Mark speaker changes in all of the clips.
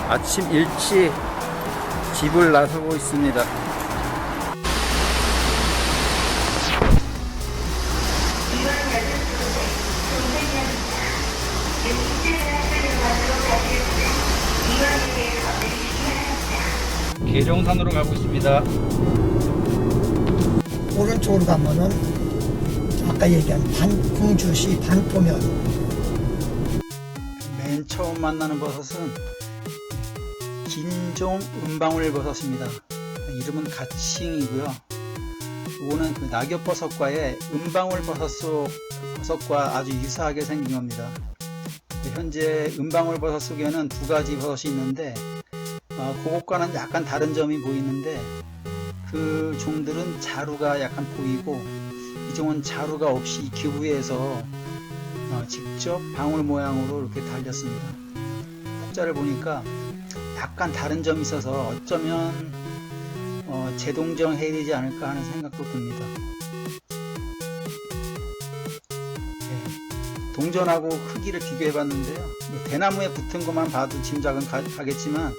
Speaker 1: 아침 일찍 집을 나서고 있습니다. 계룡산으로 가고 있습니다.
Speaker 2: 오른쪽으로 가면은 아까 얘기한 공주시 반포면.
Speaker 1: 맨 처음 만나는 버섯은 긴종 은방울 버섯입니다. 이름은 가칭이고요. 이거는 그 낙엽버섯과의 은방울 버섯과 아주 유사하게 생긴 겁니다. 현재 은방울 버섯 속에는 두 가지 버섯이 있는데 그것과는 약간 다른 점이 보이는데, 그 종들은 자루가 약간 보이고 이 종은 자루가 없이 기부해서 직접 방울 모양으로 이렇게 달렸습니다. 포자를 보니까 약간 다른 점이 있어서 어쩌면 재동정 해야 되지 않을까 하는 생각도 듭니다. 동전하고 크기를 비교해 봤는데요, 대나무에 붙은 것만 봐도 짐작은 가겠지만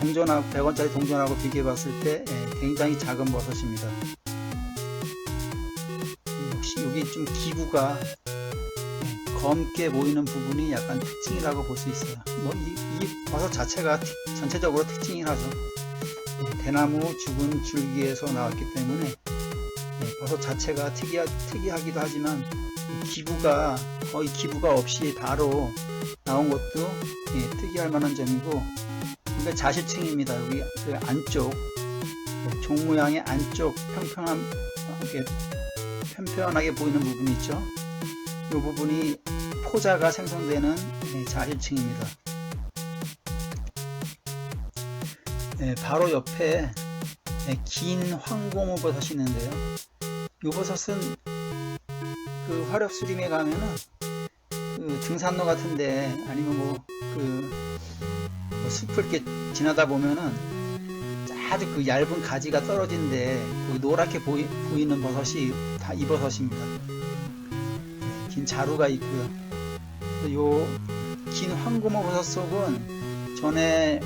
Speaker 1: 동전하고 100원짜리 동전하고 비교해 봤을 때 굉장히 작은 버섯입니다. 역시 여기 좀 기부가 검게 보이는 부분이 약간 특징이라고 볼 수 있어요. 이 버섯 자체가 전체적으로 특징이라서 대나무 죽은 줄기에서 나왔기 때문에 버섯 자체가 특이하기도 하지만 거의 기부가 없이 바로 나온 것도 특이할 만한 점이고, 그러니까 자실층입니다. 여기 그 안쪽 종 모양의 안쪽 편편하게 보이는 부분이 있죠. 이 부분이 포자가 생성되는 자실층입니다. 바로 옆에 긴 황고무 버섯이 있는데요, 이 버섯은 그 화력수림에 가면은 그 등산로 같은데 아니면 숲을 이렇게 지나다 보면은 아주 그 얇은 가지가 떨어진데 거기 노랗게 보이는 버섯이 다 이 버섯입니다. 긴 자루가 있고요. 요 긴 황고무 버섯 속은 전에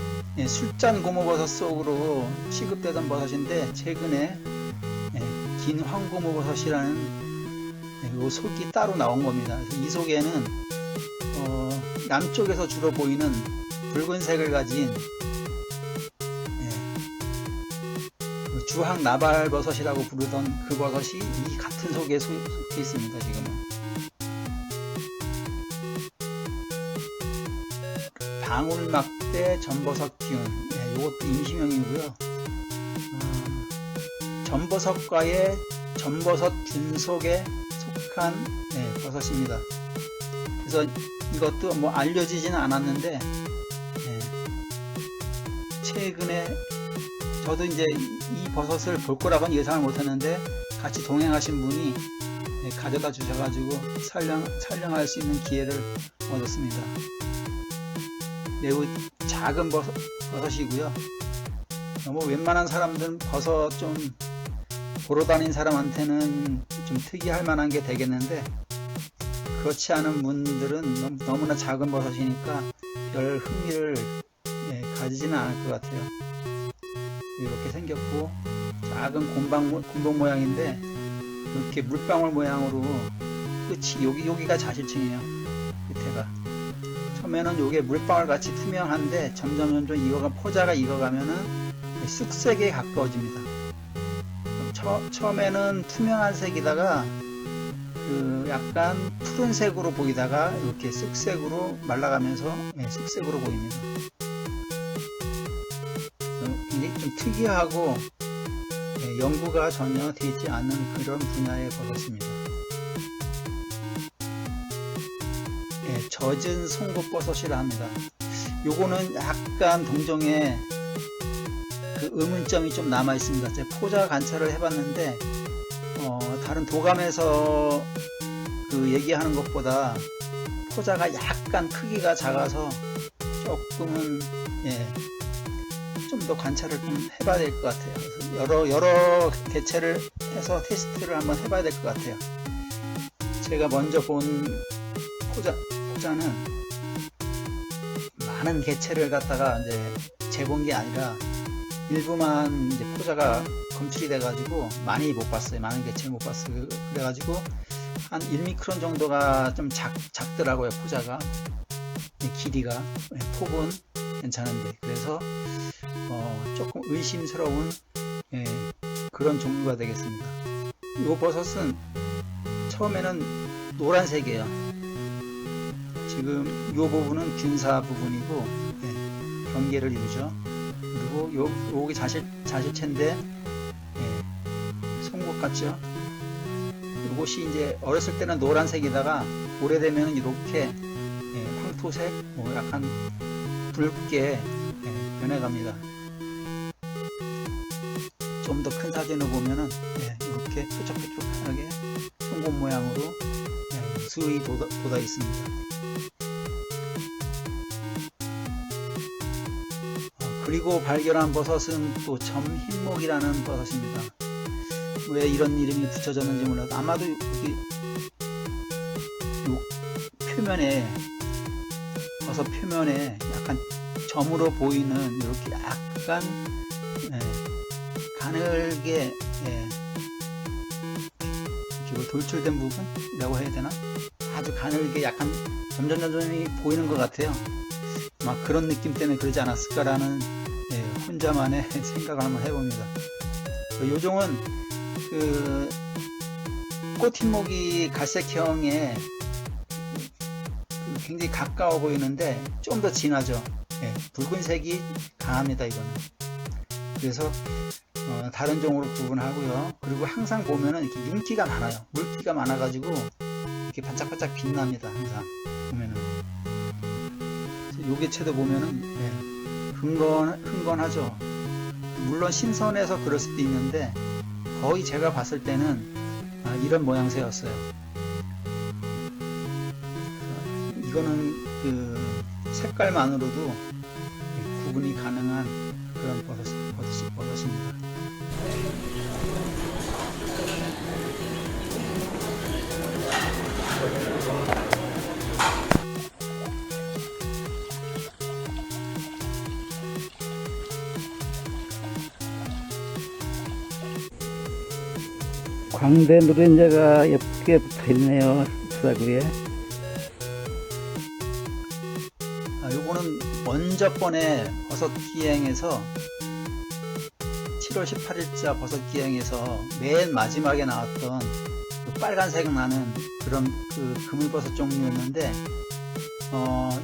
Speaker 1: 술잔 고무 버섯 속으로 취급되던 버섯인데, 최근에 긴 황고무 버섯이라는 요 속이 따로 나온 겁니다. 그래서 이 속에는 남쪽에서 주로 보이는 붉은색을 가진 주황 나발버섯이라고 부르던 그 버섯이 이 같은 속에 속해 있습니다. 지금은 방울막대 전버섯 기운, 이것도 임시명이고요. 전버섯과의 전버섯 균 속에 속한 버섯입니다. 그래서 이것도 뭐 알려지지는 않았는데 최근에 저도 이제 이 버섯을 볼 거라고는 예상을 못했는데 같이 동행하신 분이 가져다 주셔가지고 촬영할 수 있는 기회를 얻었습니다. 매우 작은 버섯이고요. 뭐 웬만한 사람들은 버섯 좀 보러 다닌 사람한테는 좀 특이할 만한 게 되겠는데, 그렇지 않은 분들은 너무나 작은 버섯이니까 별 흥미를 가지지는 않을 것 같아요. 이렇게 생겼고 작은 곰봉 모양인데 이렇게 물방울 모양으로 끝이 여기가 자실층이에요. 밑에가 처음에는 이게 물방울 같이 투명한데 점점 포자가 익어가면은 쑥색에 가까워집니다. 처음에는 투명한 색이다가 그 약간 푸른색으로 보이다가 이렇게 쑥색으로 말라가면서 쑥색으로 보입니다. 굉장히 좀 특이하고 연구가 전혀 되지 않은 그런 분야의 버섯입니다. 젖은 송곳버섯이라 합니다. 요거는 약간 동종에 그 의문점이 좀 남아 있습니다. 제가 포자 관찰을 해봤는데 다른 도감에서 그 얘기하는 것보다 포자가 약간 크기가 작아서 조금은 좀 더 관찰을 좀 해봐야 될 것 같아요. 그래서 여러 개체를 해서 테스트를 한번 해봐야 될 것 같아요. 제가 먼저 본 포자는 많은 개체를 갖다가 이제 재본 게 아니라 일부만 이제 포자가 검출이 돼가지고 많이 못 봤어요. 많은 개체를 못 봤어요. 그래가지고 한 1미크론 정도가 좀 작더라고요. 포자가 길이가 폭은 괜찮은데 그래서 조금 의심스러운 그런 종류가 되겠습니다. 이 버섯은 처음에는 노란색이에요. 지금 이 부분은 균사 부분이고 경계를 이루죠. 그리고 요게 자실체인데 송곳 같죠. 이것이 이제 어렸을 때는 노란색이다가 오래되면 이렇게 황토색, 약간 붉게 변해갑니다. 좀 더 큰 사진을 보면은 이렇게 뾰족뾰족하게 송곳 모양으로 수위 돋아 있습니다. 그리고 발견한 버섯은 또 점흰목이라는 버섯입니다. 왜 이런 이름이 붙여졌는지 몰라도 아마도 여기 요 표면에 버섯 표면에 약간 점으로 보이는 이렇게 약간 가늘게 이렇게 돌출된 부분이라고 해야 되나? 아주 가늘게 약간 점점점점이 보이는 것 같아요. 막 그런 느낌 때문에 그러지 않았을까라는 혼자만의 생각을 한번 해봅니다. 요 종은 그 꽃흰목이 갈색형에 굉장히 가까워 보이는데 좀 더 진하죠. 붉은색이 강합니다. 이거는. 그래서 다른 종으로 구분하고요. 그리고 항상 보면은 이렇게 윤기가 많아요. 물기가 많아가지고 이렇게 반짝반짝 빛납니다. 항상 보면은. 요 개체도 보면은 흥건하죠. 물론 신선해서 그럴 수도 있는데 거의 제가 봤을 때는 이런 모양새였어요. 이거는 그 색깔만으로도 구분이 가능한 그런 버섯입니다.
Speaker 3: 광대 노른자가 예쁘게 붙어있네요. 잎사귀에.
Speaker 1: 요거는 먼저 번에 버섯 기행에서 7월 18일자 버섯 기행에서 맨 마지막에 나왔던 그 빨간색 나는 그런 그 그물버섯 종류였는데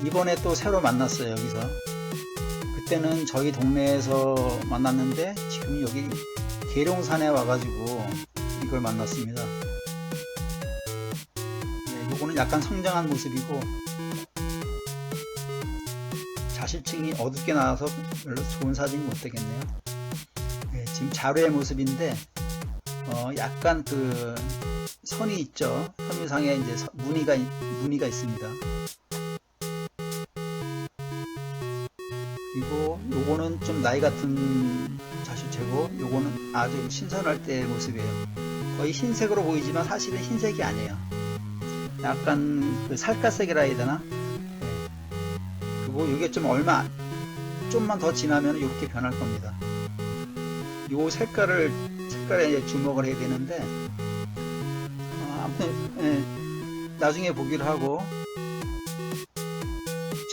Speaker 1: 이번에 또 새로 만났어요. 여기서 그때는 저희 동네에서 만났는데 지금 여기 계룡산에 와가지고 이걸 만났습니다. 요거는 약간 성장한 모습이고 자실층이 어둡게 나와서 별로 좋은 사진이 못 되겠네요. 지금 자루의 모습인데 약간 그 선이 있죠. 섬유상에 이제 무늬가 있습니다. 그리고 요거는 좀 나이 같은 자실체고 요거는 아주 신선할 때의 모습이에요. 거의 흰색으로 보이지만 사실은 흰색이 아니에요. 약간 그 살갗색이라 해야 되나? 그리고 이게 좀만 더 지나면 이렇게 변할 겁니다. 요 색깔에 주목을 해야 되는데 아무튼 나중에 보기로 하고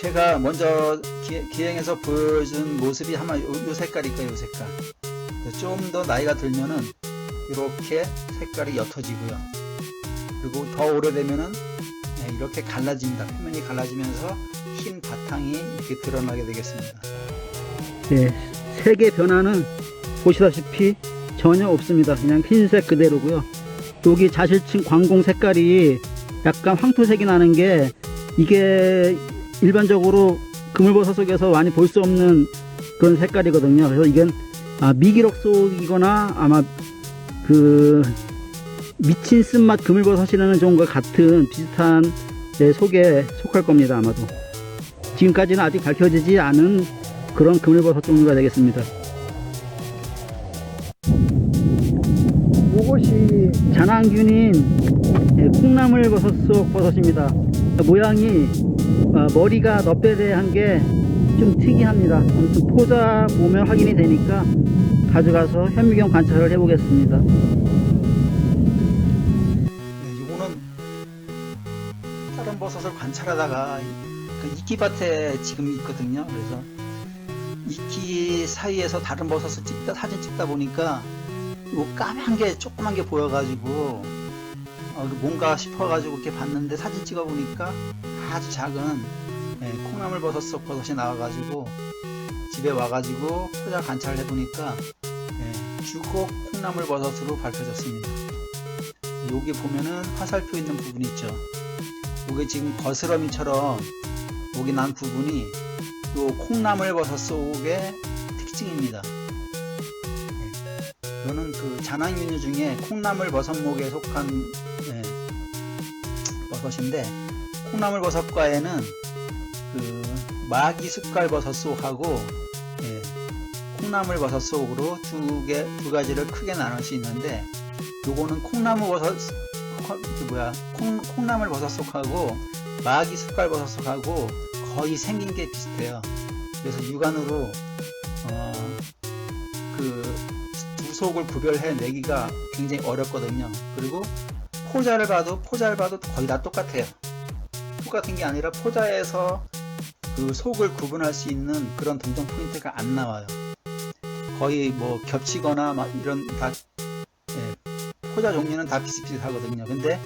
Speaker 1: 제가 먼저 기행해서 보여준 모습이 아마 요 색깔일 거예요. 요 색깔. 좀 더 나이가 들면은 이렇게 색깔이 옅어지고요. 그리고 더 오래되면은 이렇게 갈라집니다. 표면이 갈라지면서 흰 바탕이 이렇게 드러나게 되겠습니다.
Speaker 3: 색의 변화는 보시다시피 전혀 없습니다. 그냥 흰색 그대로고요. 여기 자실층 광공 색깔이 약간 황토색이 나는 게 이게 일반적으로 그물버섯 속에서 많이 볼 수 없는 그런 색깔이거든요. 그래서 이건 미기록 속이거나 아마 그 미친 쓴맛 그물버섯이라는 종과 같은 비슷한 속에 속할 겁니다. 아마도 지금까지는 아직 밝혀지지 않은 그런 그물버섯 종류가 되겠습니다. 이것이 잔황균인 콩나물버섯 속 버섯입니다. 모양이 머리가 넙대대한 게 좀 특이합니다. 아무튼 포자 보면 확인이 되니까 가져가서 현미경 관찰을 해보겠습니다.
Speaker 1: 네, 요거는 다른 버섯을 관찰하다가 그 이끼밭에 지금 있거든요. 그래서 이끼 사이에서 다른 버섯을 사진 찍다 보니까 요 까만 게 조그만 게 보여가지고 뭔가 싶어가지고 이렇게 봤는데 사진 찍어 보니까 아주 작은 콩나물 버섯 속 버섯이 나와가지고 집에 와가지고 포자 관찰을 해보니까 주걱 콩나물 버섯으로 밝혀졌습니다. 여기 보면은 화살표 있는 부분이 있죠. 이게 지금 거스러미처럼 여기 난 부분이 요 콩나물 버섯 속의 특징입니다. 이거는 그 잔황균류 중에 콩나물 버섯목에 속한 버섯인데, 콩나물 버섯과에는 그 마기 숟갈 버섯 속하고 콩나물 버섯 속으로 두 가지를 크게 나눌 수 있는데, 요거는 콩나물 버섯 콩나물 버섯 속하고 마기 숟갈 버섯 속하고 거의 생긴 게 비슷해요. 그래서 육안으로 그 두 속을 구별해 내기가 굉장히 어렵거든요. 그리고 포자를 봐도 거의 다 똑같아요. 똑같은 게 아니라 포자에서 그 속을 구분할 수 있는 그런 동전 포인트가 안 나와요. 거의 뭐 겹치거나 막 이런 다 포자 종류는 다 비슷비슷하거든요. 근데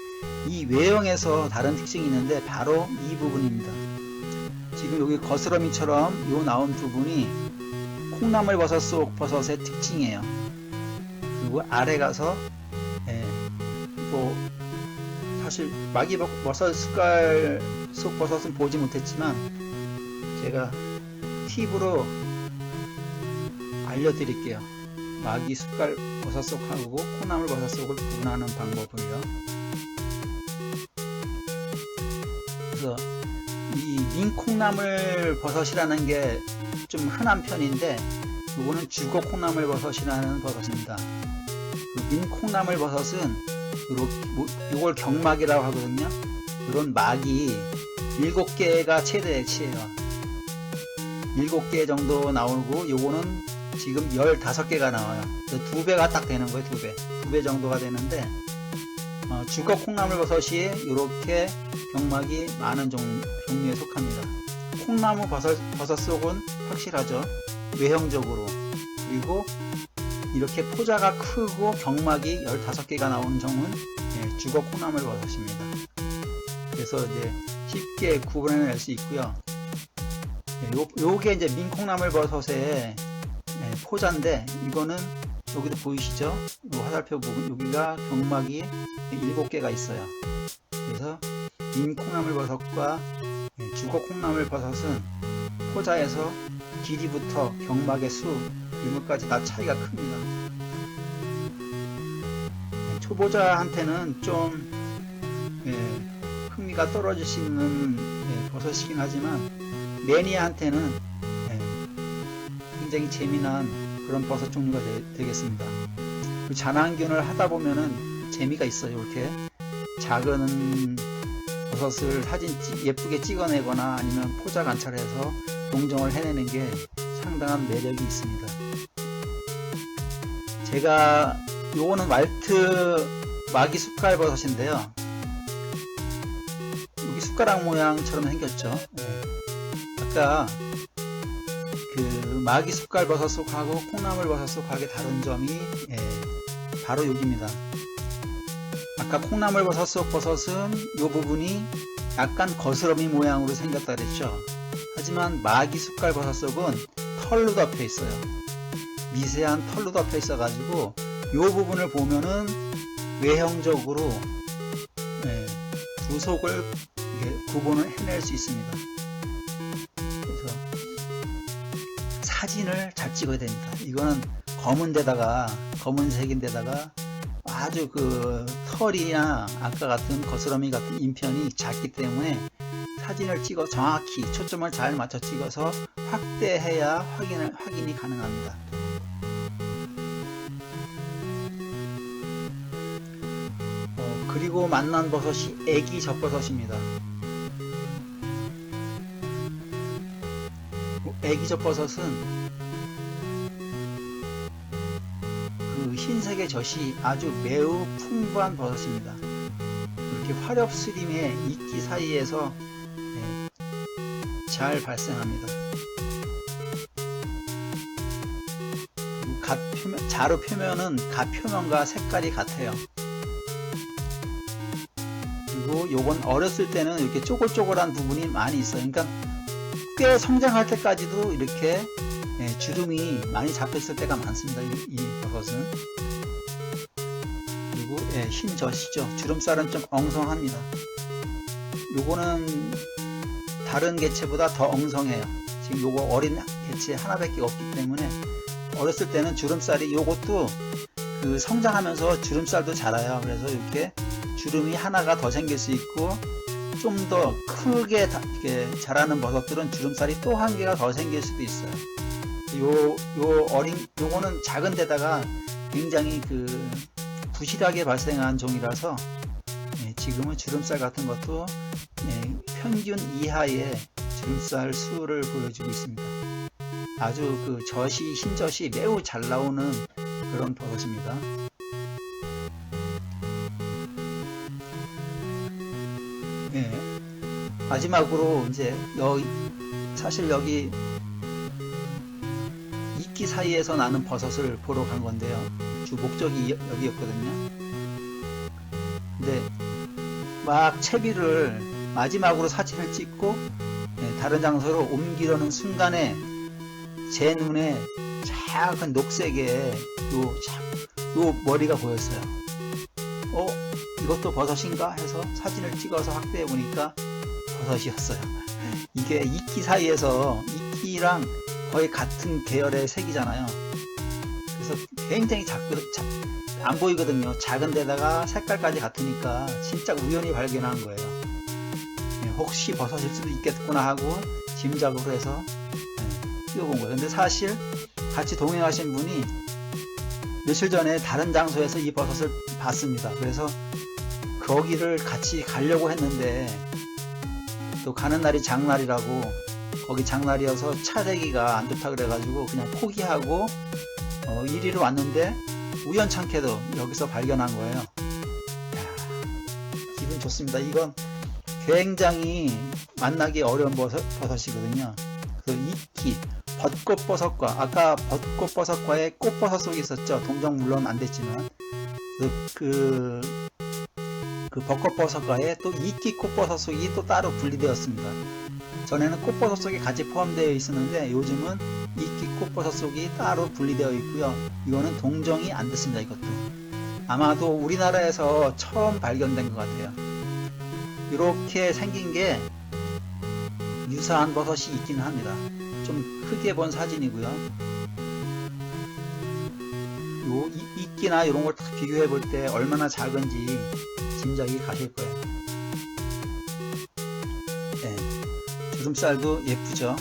Speaker 1: 이 외형에서 다른 특징이 있는데 바로 이 부분입니다. 지금 여기 거스러미처럼 요 나온 부분이 콩나물 버섯 속 버섯의 특징이에요. 그리고 아래 가서 뭐 사실 마기 버섯 숟갈 속 버섯은 보지 못했지만 제가 팁으로 알려드릴게요. 마기 숟갈 버섯 속하고 콩나물 버섯 속을 구분하는 방법을요. 그래서 이 민콩나물 버섯이라는 게 좀 흔한 편인데, 이거는 주걱 콩나물 버섯이라는 버섯입니다. 그 민콩나물 버섯은 이걸 경막이라고 하거든요. 이런 막이 7개가 최대치예요. 7개 정도 나오고, 요거는 지금 15개가 나와요. 2배가 딱 되는 거예요. 2배 정도가 되는데, 주걱 콩나물 버섯이 이렇게 경막이 많은 종류에 속합니다. 콩나물 버섯 속은 확실하죠. 외형적으로. 그리고 이렇게 포자가 크고 경막이 15개가 나오는 종은 주걱 콩나물 버섯입니다. 그래서 이제 쉽게 구분해낼 수 있고요. 요게 이제 민콩나물 버섯의 포자인데, 이거는 여기도 보이시죠? 요 화살표 부분, 여기가 경막이 7개가 있어요. 그래서 민콩나물 버섯과 주걱 콩나물 버섯은 포자에서 길이부터 경막의 수, 이런 것까지 다 차이가 큽니다. 초보자한테는 좀 흥미가 떨어질 수 있는 버섯이긴 하지만, 매니아한테는 굉장히 재미난 그런 버섯 종류가 되겠습니다. 잔황균을 하다 보면은 재미가 있어요. 이렇게 작은 버섯을 예쁘게 찍어내거나 아니면 포자 관찰해서 동정을 해내는 게 상당한 매력이 있습니다. 요거는 말트 마기 숟갈 버섯인데요. 여기 숟가락 모양처럼 생겼죠. 아까 그 마기 숟갈 버섯 속하고 콩나물 버섯 속하고 다른 점이 바로 여기입니다. 아까 콩나물 버섯 속 버섯은 이 부분이 약간 거스러미 모양으로 생겼다 그랬죠. 하지만 마기 숟갈 버섯 속은 털로 덮여 있어요. 미세한 털로 덮여 있어 가지고 이 부분을 보면은 외형적으로 두 속을 구분을 해낼 수 있습니다. 그래서 사진을 잘 찍어야 됩니다. 이거는 검은색인데다가 아주 그 털이나 아까 같은 거스러미 같은 인편이 작기 때문에 사진을 찍어 정확히 초점을 잘 맞춰 찍어서 확대해야 확인이 가능합니다. 그리고 만난 버섯이 애기 젖버섯입니다. 애기젓 버섯은 그 흰색의 젖이 아주 매우 풍부한 버섯입니다. 이렇게 화렵스림의 이끼 사이에서 잘 발생합니다. 자루 표면은 갓 표면과 색깔이 같아요. 그리고 요건 어렸을 때는 이렇게 쪼글쪼글한 부분이 많이 있어요. 그러니까 꽤 성장할 때까지도 이렇게 주름이 많이 잡혔을 때가 많습니다. 이 버섯은. 그리고 흰 젖이죠. 주름살은 좀 엉성합니다. 요거는 다른 개체보다 더 엉성해요. 지금 요거 어린 개체 하나밖에 없기 때문에 어렸을 때는 주름살이, 요것도 그 성장하면서 주름살도 자라요. 그래서 이렇게 주름이 하나가 더 생길 수 있고, 좀 더 크게 이렇게 자라는 버섯들은 주름살이 또 한 개가 더 생길 수도 있어요. 요거는 작은 데다가 굉장히 그 부실하게 발생한 종이라서 지금은 주름살 같은 것도 평균 이하의 주름살 수를 보여주고 있습니다. 아주 그 젖이, 흰 젖이 매우 잘 나오는 그런 버섯입니다. 마지막으로 이제 사실 여기 이끼 사이에서 나는 버섯을 보러 간 건데요. 주 목적이 여기였거든요. 근데 막 채비를 마지막으로 사진을 찍고 다른 장소로 옮기려는 순간에 제 눈에 작은 녹색의 요 머리가 보였어요. 이것도 버섯인가 해서 사진을 찍어서 확대해 보니까 버섯이었어요. 이게 이끼 사이에서, 이끼랑 거의 같은 계열의 색이잖아요. 그래서 굉장히 안 보이거든요. 작은 데다가 색깔까지 같으니까 진짜 우연히 발견한 거예요. 혹시 버섯일 수도 있겠구나 하고 짐작으로 해서 띄워본 거예요. 근데 사실 같이 동행하신 분이 며칠 전에 다른 장소에서 이 버섯을 봤습니다. 그래서 거기를 같이 가려고 했는데 또 가는 날이 장날이라고, 거기 장날이어서 차 대기가 안 좋다 그래가지고 그냥 포기하고 이리로 왔는데 우연찮게도 여기서 발견한 거예요. 이야, 기분 좋습니다. 이건 굉장히 만나기 어려운 버섯이거든요. 그 이끼, 벚꽃버섯과, 아까 벚꽃버섯과의 꽃버섯 속이 있었죠. 동정 물론 안 됐지만 그 벚꽃버섯과의 또 이끼 꽃버섯 속이 또 따로 분리되었습니다. 전에는 꽃버섯 속에 같이 포함되어 있었는데 요즘은 이끼 꽃버섯 속이 따로 분리되어 있고요. 이거는 동정이 안 됐습니다. 이것도 아마도 우리나라에서 처음 발견된 것 같아요. 이렇게 생긴 게 유사한 버섯이 있기는 합니다. 좀 크게 본 사진이고요. 요 이끼나 이런 걸 비교해 볼 때 얼마나 작은지 짐작이 가실 거예요. 주름살도 예쁘죠.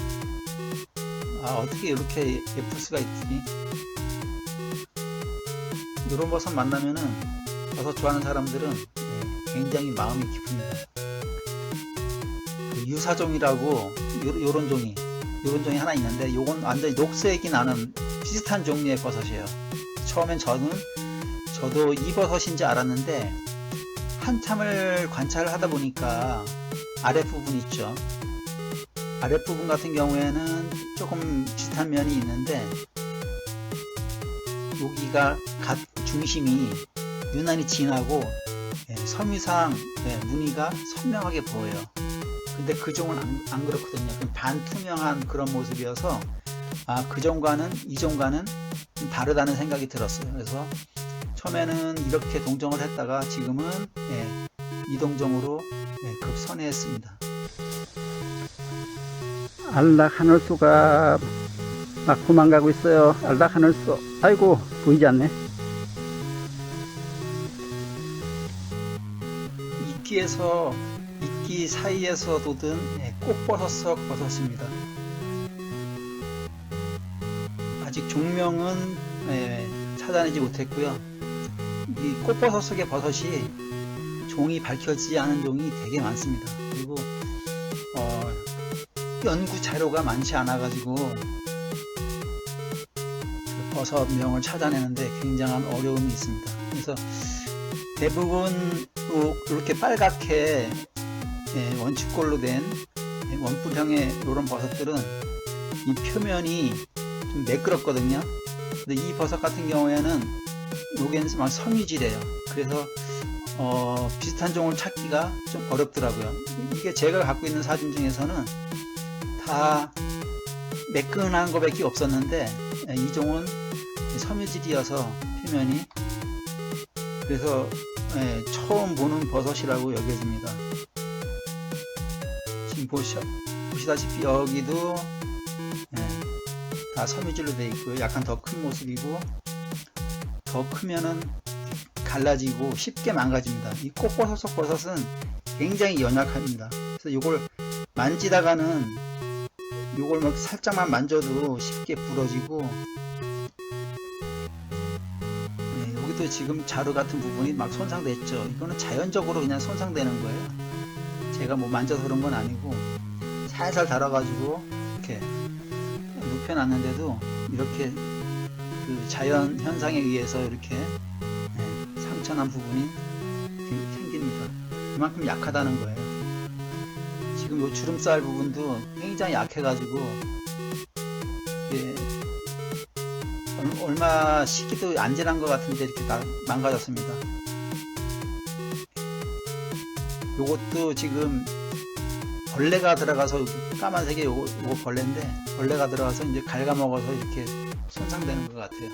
Speaker 1: 어떻게 이렇게 예쁠 수가 있지? 이런 버섯 만나면은, 버섯 좋아하는 사람들은 굉장히 마음이 기쁩니다. 그 유사종이라고 요런 종이 하나 있는데, 요건 완전히 녹색이 나는 비슷한 종류의 버섯이에요. 처음엔 저도 이 버섯인지 알았는데 한참을 관찰을 하다 보니까 아랫부분 있죠. 아랫부분 같은 경우에는 조금 비슷한 면이 있는데, 여기가 중심이 유난히 진하고 섬유상 무늬가 선명하게 보여요. 근데 그 종은 안 그렇거든요. 반투명한 그런 모습이어서 그 종과는 이 종과는 좀 다르다는 생각이 들었어요. 그래서 처음에는 이렇게 동정을 했다가 지금은 이동종으로 급선회했습니다.
Speaker 3: 알락 하늘소가 막 도망가고 있어요. 알락 하늘소. 아이고, 보이지 않네.
Speaker 1: 이끼 사이에서 돋은 꽃버섯 속 버섯입니다. 아직 종명은 찾아내지 못했고요. 이 꽃버섯 속의 버섯이 종이 밝혀지지 않은 종이 되게 많습니다. 그리고 연구 자료가 많지 않아 가지고 그 버섯명을 찾아내는데 굉장한 어려움이 있습니다. 그래서 대부분 이렇게 빨갛게 원축골로 된 원뿔형의 이런 버섯들은 이 표면이 좀 매끄럽거든요. 근데 이 버섯 같은 경우에는 요게는 막 섬유질이에요. 그래서 비슷한 종을 찾기가 좀 어렵더라고요. 이게 제가 갖고 있는 사진 중에서는 다 매끈한 거밖에 없었는데 이 종은 섬유질이어서 표면이, 그래서 처음 보는 버섯이라고 여겨집니다. 지금 보시다시피 여기도 다 섬유질로 되어 있고요. 약간 더 큰 모습이고, 더 크면은 갈라지고 쉽게 망가집니다. 이 꽃버섯 속 버섯은 굉장히 연약합니다. 그래서 이걸 만지다가는 요걸 막 살짝만 만져도 쉽게 부러지고, 여기도 지금 자루 같은 부분이 막 손상됐죠. 이거는 자연적으로 그냥 손상되는 거예요. 제가 뭐 만져서 그런 건 아니고 살살 달아가지고 이렇게 눕혀놨는데도 이렇게 그 자연 현상에 의해서 이렇게 상처난 부분이 생깁니다. 그만큼 약하다는 거예요. 지금 요 주름살 부분도 굉장히 약해가지고 이게 얼마 시기도 안 지난 것 같은데 이렇게 다 망가졌습니다. 요것도 지금 벌레가 들어가서 까만색이 요거 벌레인데, 벌레가 들어가서 이제 갉아먹어서 이렇게 손상되는 것 같아요.